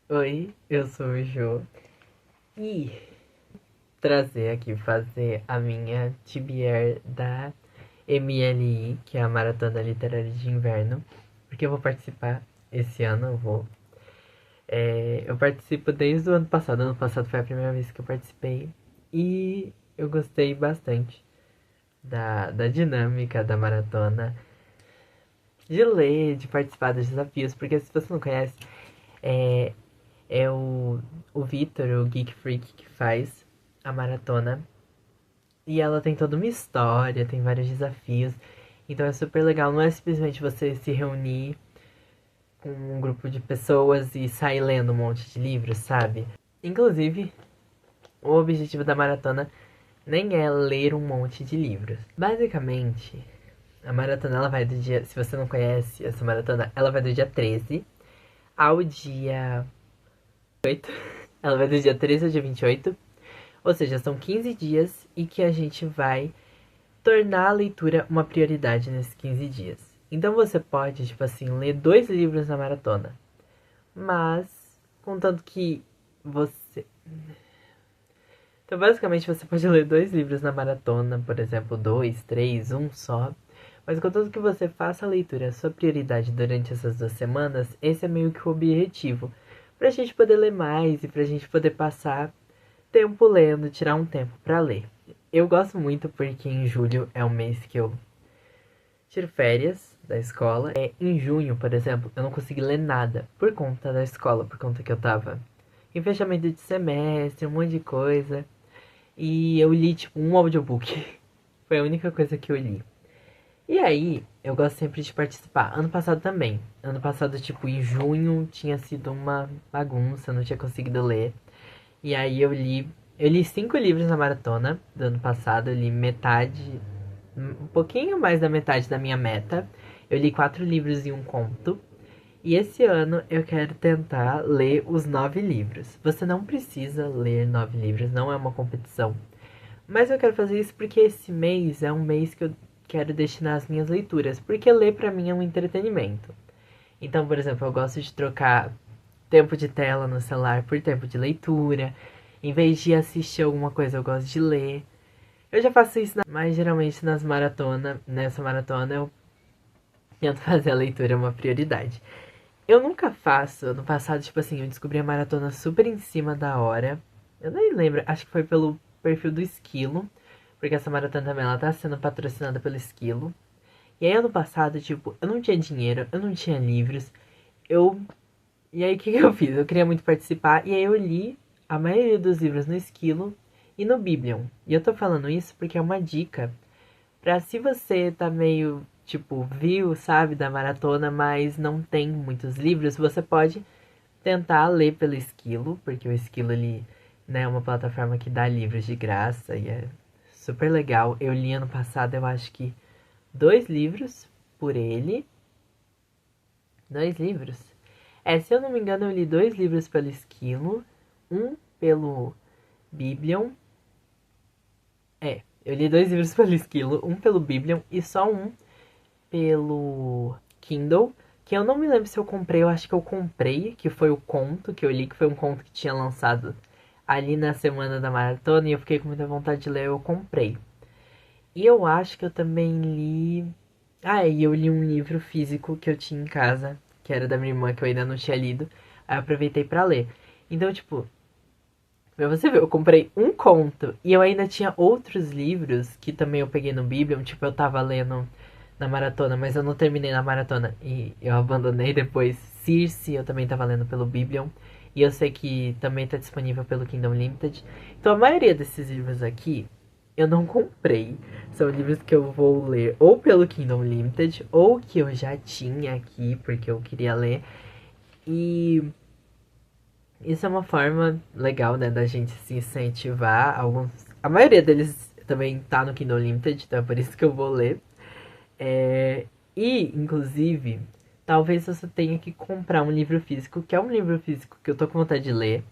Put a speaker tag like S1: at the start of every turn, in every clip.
S1: Oi, eu sou o Jô e trazer aqui fazer a minha TBR da MLI, que é a Maratona Literária de Inverno, porque eu vou participar esse ano, eu participo desde o ano passado foi a primeira vez que eu participei e eu gostei bastante da dinâmica da maratona, de ler, de participar dos desafios, porque se você não conhece, é, é o Vitor, o Geek Freak, que faz a maratona. E ela tem toda uma história, tem vários desafios. Então é super legal. Não é simplesmente você se reunir com um grupo de pessoas e sair lendo um monte de livros, sabe? Inclusive, o objetivo da maratona nem é ler um monte de livros. Basicamente, a maratona ela vai do dia. Se você não conhece essa maratona, ela vai do dia 13 ao dia 8. Ela vai do dia 13 ao dia 28. Ou seja, são 15 dias e que a gente vai tornar a leitura uma prioridade nesses 15 dias. Então você pode, tipo assim, ler 2 livros na maratona. Mas, contanto que você. Então, basicamente, você pode ler 2 livros na maratona, por exemplo, dois, três, um só. Mas contanto que você faça a leitura a sua prioridade durante essas 2 semanas, esse é meio que o objetivo. Pra gente poder ler mais e pra gente poder passar tempo lendo, tirar um tempo pra ler. Eu gosto muito porque em julho é um mês que eu tiro férias da escola. Em junho, por exemplo, eu não consegui ler nada por conta da escola, por conta que eu tava em fechamento de semestre, um monte de coisa. E eu li, tipo, um audiobook. Foi a única coisa que eu li. E aí, eu gosto sempre de participar. Ano passado também. Ano passado, tipo, em junho tinha sido uma bagunça, não tinha conseguido ler. E aí eu li 5 livros na maratona do ano passado, eu li metade, um pouquinho mais da metade da minha meta. Eu li 4 livros e um conto. E esse ano eu quero tentar ler os 9 livros. Você não precisa ler 9 livros, não é uma competição. Mas eu quero fazer isso porque esse mês é um mês que eu quero destinar às minhas leituras. Porque ler pra mim é um entretenimento. Então, por exemplo, eu gosto de trocar tempo de tela no celular por tempo de leitura. Em vez de assistir alguma coisa, eu gosto de ler. Eu já faço isso, mas geralmente nessa maratona eu tento fazer a leitura uma prioridade. Eu nunca faço, no passado, tipo assim, eu descobri a maratona super em cima da hora. Eu nem lembro, acho que foi pelo perfil do Esquilo, porque essa maratona também ela tá sendo patrocinada pelo Esquilo. E aí ano passado, tipo, eu não tinha dinheiro, eu não tinha livros, eu. E aí o que eu fiz? Eu queria muito participar, e aí eu li a maioria dos livros no Esquilo e no Biblion. E eu tô falando isso porque é uma dica pra se você tá meio, tipo, viu, sabe, da maratona, mas não tem muitos livros, você pode tentar ler pelo Esquilo, porque o Esquilo, ele, né, é uma plataforma que dá livros de graça e é super legal. Eu li ano passado, eu acho que 2 livros por ele. 2 livros? Se eu não me engano, eu li 2 livros pelo Esquilo, um pelo Biblion. Eu li 2 livros pelo Esquilo, um pelo Biblion e só um pelo Kindle, que eu não me lembro se eu comprei, eu acho que eu comprei, que foi o conto que eu li, que foi um conto que tinha lançado ali na semana da maratona e eu fiquei com muita vontade de ler, eu comprei. E eu acho que eu também li. E eu li um livro físico que eu tinha em casa, que era da minha irmã, que eu ainda não tinha lido. Aí eu aproveitei pra ler. Então, tipo, pra você ver, eu comprei um conto e eu ainda tinha outros livros que também eu peguei no Biblion. Tipo, eu tava lendo na maratona, mas eu não terminei na maratona e eu abandonei depois. Circe, eu também tava lendo pelo Biblion. E eu sei que também tá disponível pelo Kingdom Limited. Então a maioria desses livros aqui eu não comprei. São livros que eu vou ler ou pelo Kingdom Limited ou que eu já tinha aqui porque eu queria ler. E isso é uma forma legal, né, da gente se incentivar. A maioria deles também tá no Kindle Limited, então é por isso que eu vou ler. Inclusive, talvez você tenha que comprar um livro físico, que é um livro físico que eu tô com vontade de ler.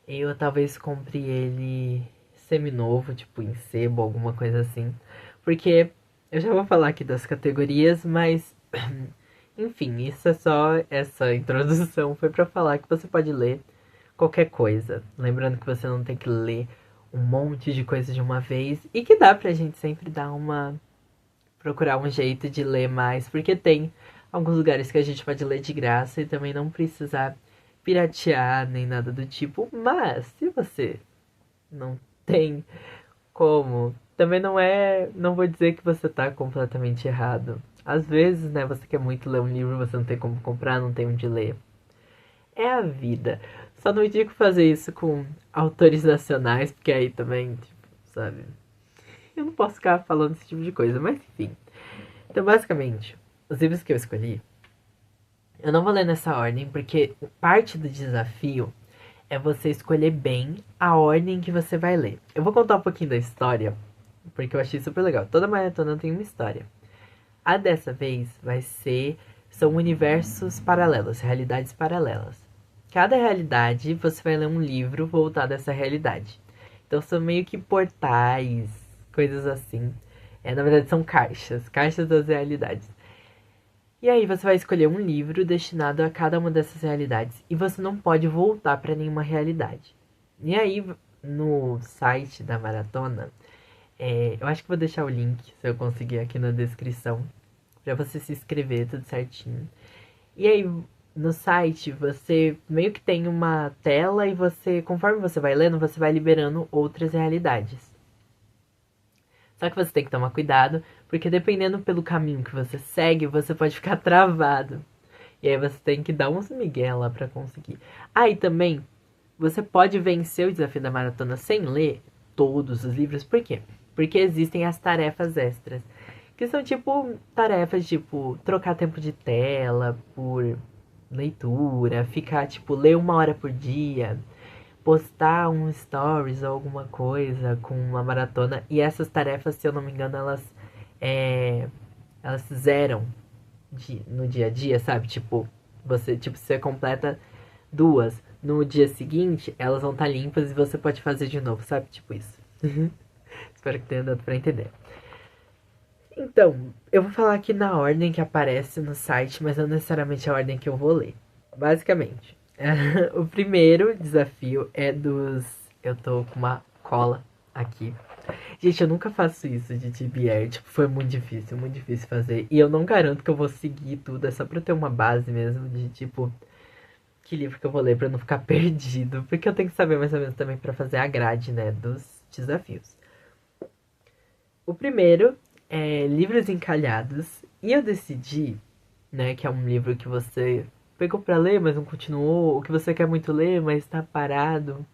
S1: Eu talvez compre ele seminovo, tipo em sebo, alguma coisa assim. Porque eu já vou falar aqui das categorias, mas Enfim, isso é só essa introdução. Foi pra falar que você pode ler qualquer coisa. Lembrando que você não tem que ler um monte de coisa de uma vez. E que dá pra gente sempre dar uma. Procurar um jeito de ler mais. Porque tem alguns lugares que a gente pode ler de graça e também não precisar piratear nem nada do tipo. Mas, se você não tem como, também não é. Não vou dizer que você tá completamente errado. Às vezes, né, você quer muito ler um livro, você não tem como comprar, não tem onde ler. É a vida. Só não indico fazer isso com autores nacionais, porque aí também, tipo, sabe? Eu não posso ficar falando esse tipo de coisa, mas enfim. Então, basicamente, os livros que eu escolhi, eu não vou ler nessa ordem, porque parte do desafio é você escolher bem a ordem que você vai ler. Eu vou contar um pouquinho da história, porque eu achei super legal. Toda maratona tem uma história. A dessa vez vai ser. São universos paralelos, realidades paralelas. Cada realidade você vai ler um livro voltado a essa realidade. Então são meio que portais, coisas assim. Na verdade são caixas, caixas das realidades. E aí você vai escolher um livro destinado a cada uma dessas realidades. E você não pode voltar para nenhuma realidade. E aí no site da maratona, eu acho que vou deixar o link, se eu conseguir aqui na descrição, para você se inscrever tudo certinho. E aí no site você meio que tem uma tela e você, conforme você vai lendo, você vai liberando outras realidades. Só que você tem que tomar cuidado, porque dependendo pelo caminho que você segue, você pode ficar travado. E aí você tem que dar uns migué lá pra conseguir. Ah, e também, você pode vencer o desafio da maratona sem ler todos os livros. Por quê? Porque existem as tarefas extras. Que são tipo tarefas tipo trocar tempo de tela por leitura, ficar tipo ler 1 hora por dia, postar um stories ou alguma coisa com uma maratona. E essas tarefas, se eu não me engano, elas zeram no dia a dia, sabe? Tipo, você completa 2. No dia seguinte, elas vão estar limpas e você pode fazer de novo, sabe? Tipo isso. Espero que tenha dado pra entender. Então, eu vou falar aqui na ordem que aparece no site, mas não necessariamente a ordem que eu vou ler. Basicamente, o primeiro desafio é dos. Eu tô com uma cola aqui. Gente, eu nunca faço isso de TBR. Tipo, foi muito difícil fazer. E eu não garanto que eu vou seguir tudo. É só pra eu ter uma base mesmo de tipo. Que livro que eu vou ler pra não ficar perdido. Porque eu tenho que saber mais ou menos também pra fazer a grade, né? Dos desafios. O primeiro é Livros Encalhados. E eu decidi, né, que é um livro que você pegou pra ler, mas não continuou. Ou que você quer muito ler, mas tá parado.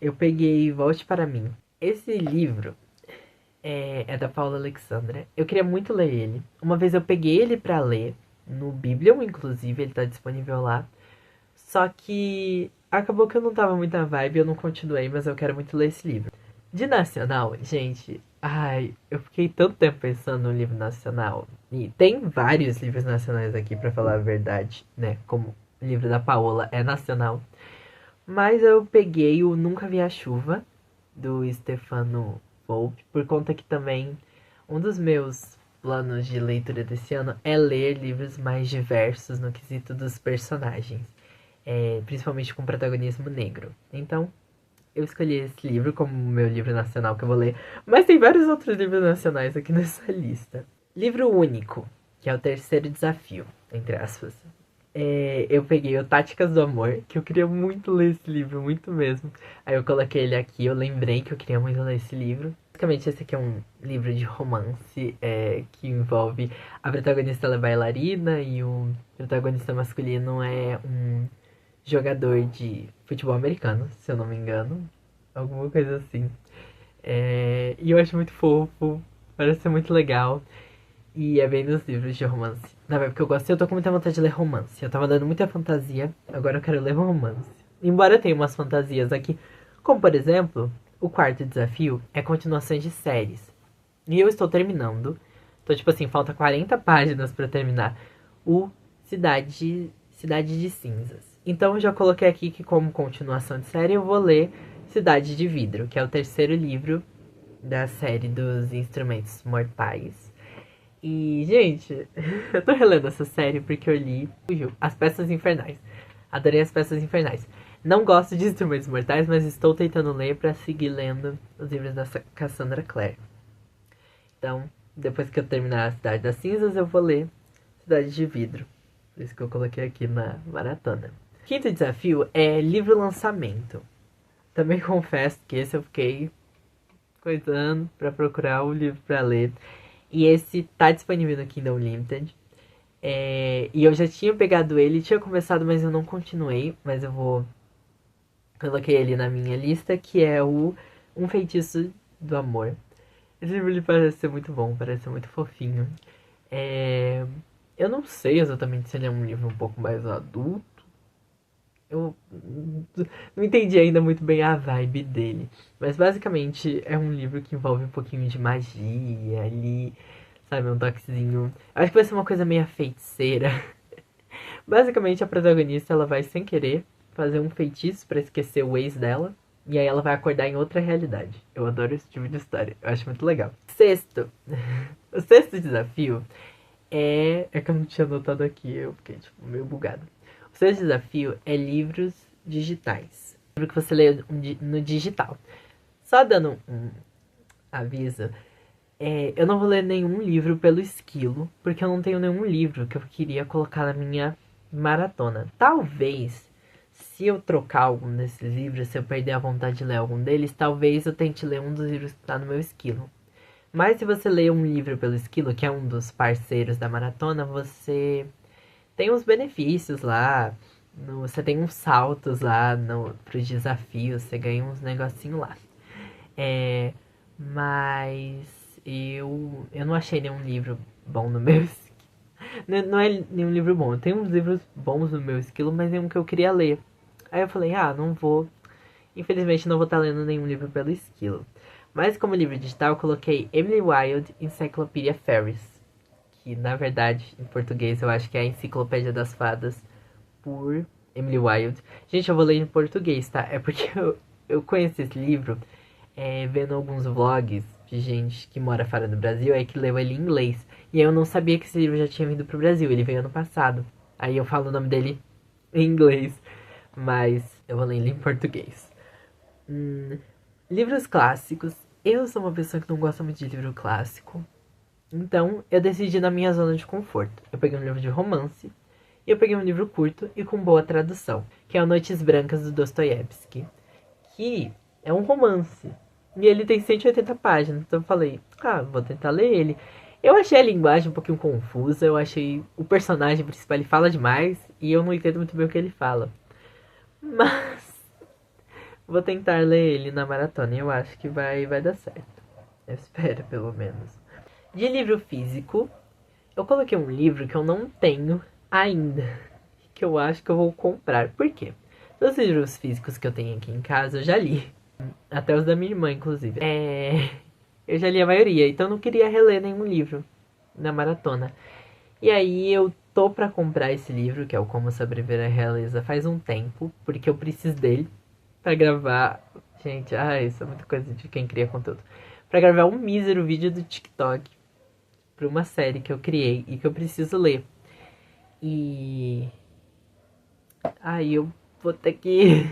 S1: Eu peguei Volte Para Mim. Esse livro é da Paula Alexandra. Eu queria muito ler ele. Uma vez eu peguei ele pra ler, no Biblion, inclusive, ele tá disponível lá. Só que acabou que eu não tava muito na vibe, eu não continuei, mas eu quero muito ler esse livro. De nacional, gente, ai, eu fiquei tanto tempo pensando no livro nacional. E tem vários livros nacionais aqui, pra falar a verdade, né? Como o livro da Paola é nacional. Mas eu peguei o Nunca Vi a Chuva, do Stefano Volpe, por conta que também um dos meus planos de leitura desse ano é ler livros mais diversos no quesito dos personagens, principalmente com protagonismo negro. Então, eu escolhi esse livro como meu livro nacional que eu vou ler, mas tem vários outros livros nacionais aqui nessa lista. Livro único, que é o terceiro desafio, entre aspas. Eu peguei o Táticas do Amor, que eu queria muito ler esse livro, muito mesmo. Aí eu coloquei ele aqui, eu lembrei que eu queria muito ler esse livro. Basicamente, esse aqui é um livro de romance que envolve a protagonista, ela é bailarina e o protagonista masculino é um jogador de futebol americano, se eu não me engano. Alguma coisa assim. E eu acho muito fofo, parece ser muito legal. E é bem dos livros de romance. Na verdade, porque eu gosto, eu tô com muita vontade de ler romance. Eu tava dando muita fantasia, agora eu quero ler romance. Embora tenha umas fantasias aqui, como por exemplo, o quarto desafio é continuações de séries. E eu estou terminando. Então, tipo assim, falta 40 páginas pra terminar o Cidade de Cinzas. Então, eu já coloquei aqui que, como continuação de série, eu vou ler Cidade de Vidro, que é o terceiro livro da série dos Instrumentos Mortais. E, gente, eu tô relendo essa série porque eu li As Peças Infernais. Adorei As Peças Infernais. Não gosto de Instrumentos Mortais, mas estou tentando ler pra seguir lendo os livros da Cassandra Clare. Então, depois que eu terminar a Cidade das Cinzas, eu vou ler Cidade de Vidro. Por isso que eu coloquei aqui na maratona. Quinto desafio é livro lançamento. Também confesso que esse eu fiquei coisando pra procurar o livro pra ler. E esse tá disponível no Kindle Unlimited. E eu já tinha pegado ele, tinha começado, mas eu não continuei. Mas eu vou... Coloquei ele na minha lista, que é o Um Feitiço do Amor. Esse livro ele parece ser muito bom, parece ser muito fofinho. Eu não sei exatamente se ele é um livro um pouco mais adulto. Eu não entendi ainda muito bem a vibe dele. Mas basicamente é um livro que envolve um pouquinho de magia ali, sabe? Um toquezinho. Acho que vai ser uma coisa meio feiticeira. Basicamente a protagonista ela vai sem querer fazer um feitiço pra esquecer o ex dela. E aí ela vai acordar em outra realidade. Eu adoro esse tipo de história. Eu acho muito legal. Sexto. O sexto desafio é que eu não tinha anotado aqui. Eu fiquei tipo meio bugado. O sexto desafio é livros digitais. Livro que você lê no digital. Só dando um aviso. Eu não vou ler nenhum livro pelo Esquilo. Porque eu não tenho nenhum livro que eu queria colocar na minha maratona. Talvez, se eu trocar algum desses livros, se eu perder a vontade de ler algum deles, talvez eu tente ler um dos livros que tá no meu Esquilo. Mas se você ler um livro pelo Esquilo, que é um dos parceiros da maratona, você tem uns benefícios lá. Você tem uns saltos lá pros desafios, você ganha uns negocinhos lá. Mas eu não achei nenhum livro bom no meu Esquilo. Não é nenhum livro bom. Eu tenho uns livros bons no meu Esquilo, mas nenhum que eu queria ler. Aí eu falei, não vou. Infelizmente não vou estar lendo nenhum livro pelo Esquilo. Mas como livro digital eu coloquei Emily Wilde Encyclopedia Fairies. Que na verdade em português eu acho que é a Enciclopédia das Fadas por Emily Wilde. Gente, eu vou ler em português, tá? É porque eu conheci esse livro vendo alguns vlogs de gente que mora fora do Brasil, aí que leu ele em inglês. E aí eu não sabia que esse livro já tinha vindo pro Brasil, ele veio ano passado. Aí eu falo o nome dele em inglês, mas eu vou ler ele em português. Livros clássicos. Eu sou uma pessoa que não gosta muito de livro clássico. Então eu decidi na minha zona de conforto. Eu peguei um livro de romance. E eu peguei um livro curto e com boa tradução, que é o Noites Brancas do Dostoiévski, que é um romance. E ele tem 180 páginas, então eu falei, vou tentar ler ele. Eu achei a linguagem um pouquinho confusa, eu achei o personagem principal, ele fala demais, e eu não entendo muito bem o que ele fala. Mas vou tentar ler ele na maratona e eu acho que vai dar certo. Eu espero, pelo menos. De livro físico, eu coloquei um livro que eu não tenho ainda, que eu acho que eu vou comprar. Por quê? Todos os livros físicos que eu tenho aqui em casa eu já li. Até os da minha irmã, inclusive. Eu já li a maioria, então eu não queria reler nenhum livro na maratona. E aí eu tô pra comprar esse livro, que é o Como Sobreviver à Realeza, faz um tempo, porque eu preciso dele pra gravar. Gente, isso é muita coisa de quem cria conteúdo. Pra gravar um mísero vídeo do TikTok pra uma série que eu criei e que eu preciso ler. E aí eu vou ter que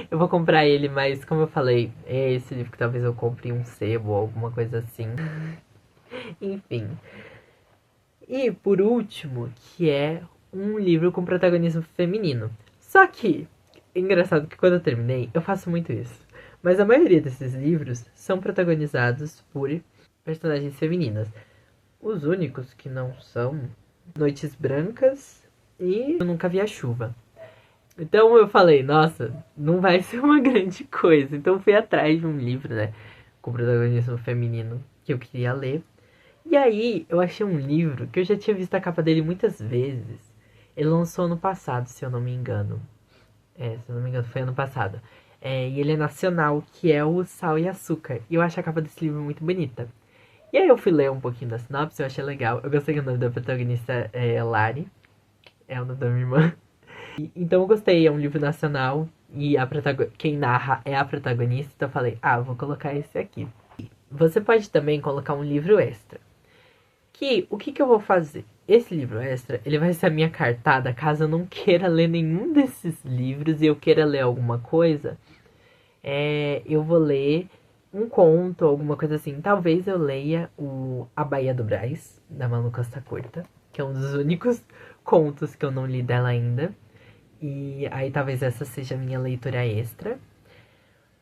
S1: eu vou comprar ele, mas como eu falei, é esse livro que talvez eu compre um sebo ou alguma coisa assim. Enfim. E por último, que é um livro com protagonismo feminino. Só que, é engraçado que quando eu terminei, eu faço muito isso. Mas a maioria desses livros são protagonizados por personagens femininas. Os únicos que não são Noites Brancas e Eu Nunca Vi a Chuva. Então eu falei, nossa, não vai ser uma grande coisa. Então eu fui atrás de um livro, né, com protagonismo feminino que eu queria ler. E aí eu achei um livro que eu já tinha visto a capa dele muitas vezes. Ele lançou ano passado, se eu não me engano. Se eu não me engano, foi ano passado. E ele é nacional, que é o Sal e Açúcar. E eu acho a capa desse livro muito bonita. E aí eu fui ler um pouquinho da sinopse, eu achei legal. Eu gostei que o nome da protagonista é Lari. É o nome da minha irmã. Então eu gostei, é um livro nacional. E quem narra é a protagonista. Então eu falei, vou colocar esse aqui. Você pode também colocar um livro extra. Que o que que eu vou fazer? Esse livro extra, ele vai ser a minha cartada caso eu não queira ler nenhum desses livros e eu queira ler alguma coisa. Eu vou ler um conto, alguma coisa assim. Talvez eu leia A Baía do Brás, da Manu Costa Curta, que é um dos únicos contos que eu não li dela ainda. E aí talvez essa seja a minha leitura extra.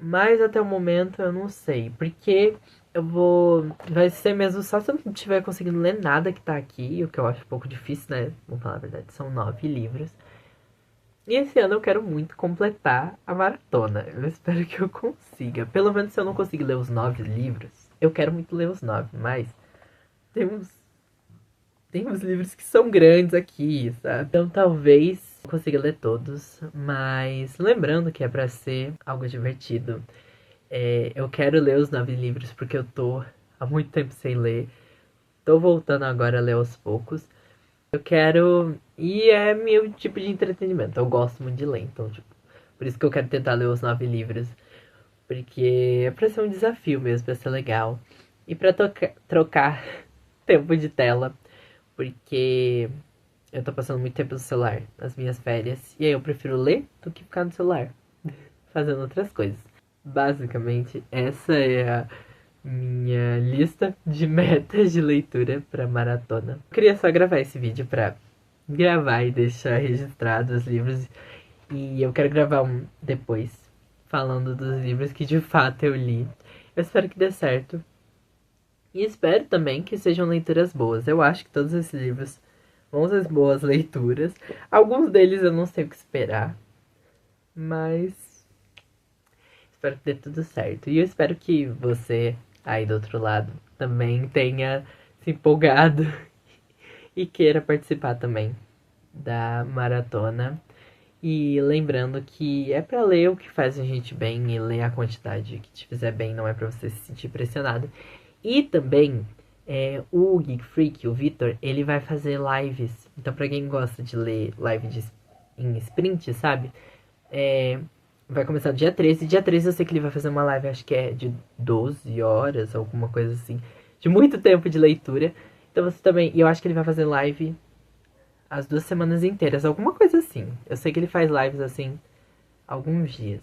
S1: Mas até o momento eu não sei, porque eu vou. Vai ser mesmo só se eu não estiver conseguindo ler nada que tá aqui, o que eu acho um pouco difícil, né? Vamos falar a verdade, são 9 livros. E esse ano eu quero muito completar a maratona. Eu espero que eu consiga. Pelo menos se eu não conseguir ler os 9 livros, eu quero muito ler os 9, mas tem uns, tem uns livros que são grandes aqui, sabe? Então talvez eu consiga ler todos, mas lembrando que é pra ser algo divertido. Eu quero ler os 9 livros porque eu tô há muito tempo sem ler. Tô voltando agora a ler aos poucos. Eu quero. E é meu tipo de entretenimento. Eu gosto muito de ler, então, tipo. Por isso que eu quero tentar ler os 9 livros. Porque é pra ser um desafio mesmo, pra ser legal. E pra trocar tempo de tela. Porque eu tô passando muito tempo no celular nas minhas férias. E aí eu prefiro ler do que ficar no celular, fazendo outras coisas. Basicamente, essa é a minha lista de metas de leitura para maratona. Eu queria só gravar esse vídeo para gravar e deixar registrado os livros. E eu quero gravar um depois, falando dos livros que de fato eu li. Eu espero que dê certo. E espero também que sejam leituras boas. Eu acho que todos esses livros vão ser boas leituras. Alguns deles eu não sei o que esperar. Mas espero que dê tudo certo. E eu espero que você aí do outro lado também tenha se empolgado e queira participar também da maratona. E lembrando que é pra ler o que faz a gente bem e ler a quantidade que te fizer bem, não é pra você se sentir pressionado. E também o Geek Freak, o Vitor, ele vai fazer lives. Então pra quem gosta de ler em sprint, sabe? Vai começar dia 13. Dia 13 eu sei que ele vai fazer uma live, acho que é de 12 horas, alguma coisa assim. De muito tempo de leitura. Então você também. E eu acho que ele vai fazer live as 2 semanas inteiras, alguma coisa assim. Eu sei que ele faz lives assim alguns dias.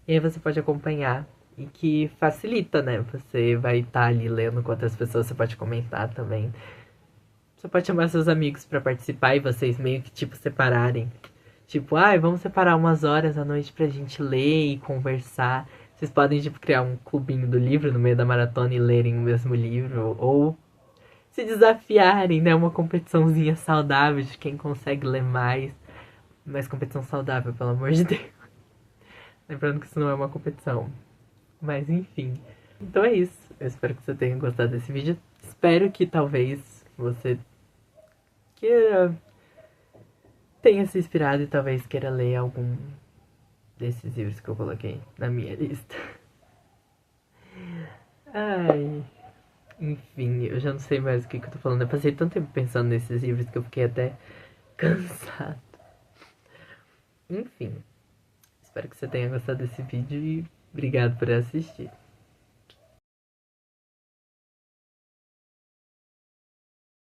S1: E aí você pode acompanhar. E que facilita, né? Você vai estar ali lendo com outras pessoas, você pode comentar também. Você pode chamar seus amigos pra participar e vocês meio que tipo separarem. Tipo, ai, vamos separar umas horas à noite pra gente ler e conversar. Vocês podem, tipo, criar um clubinho do livro no meio da maratona e lerem o mesmo livro. Ou se desafiarem, né? Uma competiçãozinha saudável de quem consegue ler mais. Mas competição saudável, pelo amor de Deus. Lembrando que isso não é uma competição. Mas enfim. Então é isso. Eu espero que você tenha gostado desse vídeo. Espero que talvez você queira tenha se inspirado e talvez queira ler algum desses livros que eu coloquei na minha lista. Ai, enfim, eu já não sei mais o que eu tô falando. Eu passei tanto tempo pensando nesses livros que eu fiquei até cansado. Enfim, espero que você tenha gostado desse vídeo e obrigado por assistir.